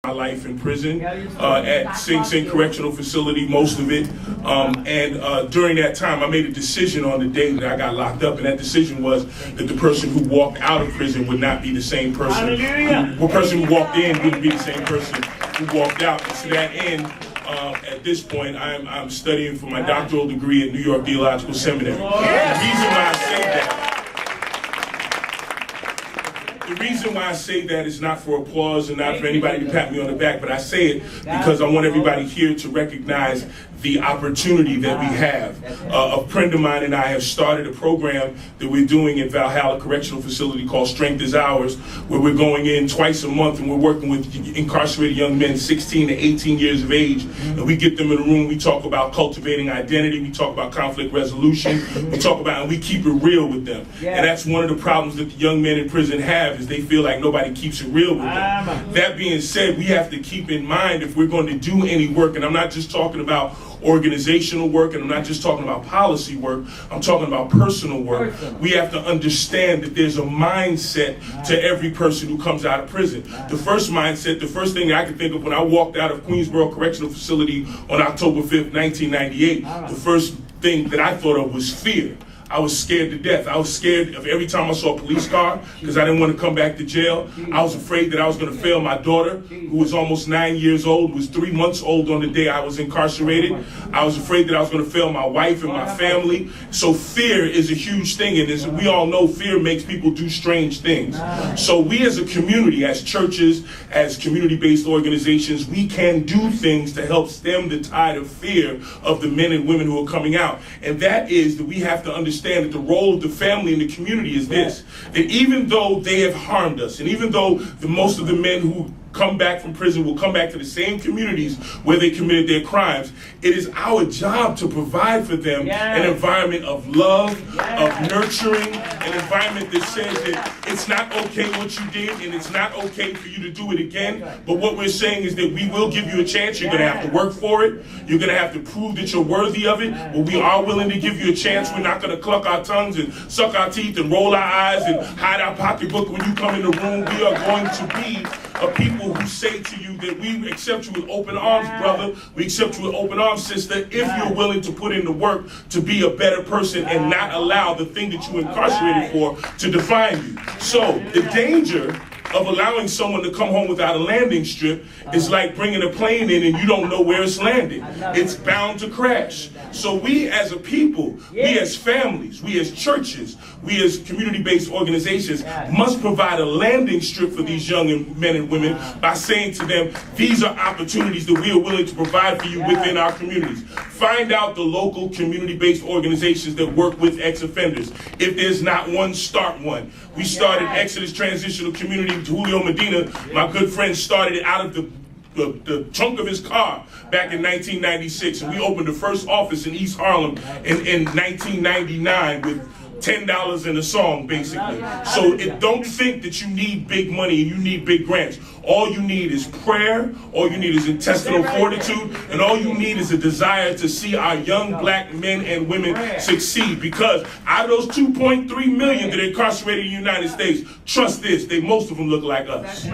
my life in prison at Sing Sing Correctional Facility, most of it. During that time, I made a decision on the day that I got locked up, and that decision was that the person who walked out of prison would not be the same person. The person who walked in wouldn't be the same person who walked out. And to that end, at this point, I'm studying for my doctoral degree at New York Theological Seminary. The reason why I say that, is not for applause and not for anybody to pat me on the back, but I say it because I want everybody here to recognize the opportunity that we have. A friend of mine and I have started a program that we're doing at Valhalla Correctional Facility called Strength is Ours, where we're going in twice a month and we're working with incarcerated young men 16 to 18 years of age, and we get them in a room. We talk about cultivating identity, we talk about conflict resolution, we talk about, and we keep it real with them. And that's one of the problems that the young men in prison have, is they feel like nobody keeps it real with them. That being said, we have to keep in mind, if we're going to do any work, and I'm not just talking about organizational work, and I'm not just talking about policy work, I'm talking about personal work. We have to understand that there's a mindset to every person who comes out of prison. The first mindset, the first thing that I can think of when I walked out of Queensboro Correctional Facility on October 5th, 1998, the first thing that I thought of was fear. I was scared to death. I was scared of every time I saw a police car because I didn't want to come back to jail. I was afraid that I was going to fail my daughter, who was almost 9 years old, was 3 months old on the day I was incarcerated. I was afraid that I was going to fail my wife and my family. So fear is a huge thing, and as we all know, fear makes people do strange things. So we as a community, as churches, as community-based organizations, we can do things to help stem the tide of fear of the men and women who are coming out. And that is that we have to understand that the role of the family in the community is this, that even though they have harmed us, and even though most of the men who come back from prison will come back to the same communities where they committed their crimes, it is our job to provide for them an environment of love, of nurturing, an environment that says that it's not okay what you did and it's not okay for you to do it again. But what we're saying is that we will give you a chance. You're going to have to work for it. You're going to have to prove that you're worthy of it. But we are willing to give you a chance. We're not going to cluck our tongues and suck our teeth and roll our eyes and hide our pocketbook when you come in the room. We are going to be a people who say to you that we accept you with open arms, brother. We accept you with open arms, sister, if you're willing to put in the work to be a better person and not allow the thing that you're incarcerated for to define you. So the danger of allowing someone to come home without a landing strip is like bringing a plane in and you don't know where it's landing. It's bound to crash. So we as a people, we as families, we as churches, we as community-based organizations must provide a landing strip for these young men and women by saying to them, these are opportunities that we are willing to provide for you within our communities. Find out the local community-based organizations that work with ex-offenders. If there's not one, start one. We started Exodus Transitional Community. Julio Medina, my good friend, started it out of the trunk of his car back in 1996, and we opened the first office in East Harlem in 1999 with $10 in a song, basically. So don't think that you need big money and you need big grants. All you need is prayer, all you need is intestinal fortitude, and all you need is a desire to see our young black men and women succeed. Because out of those 2.3 million that are incarcerated in the United States, trust this, most of them look like us.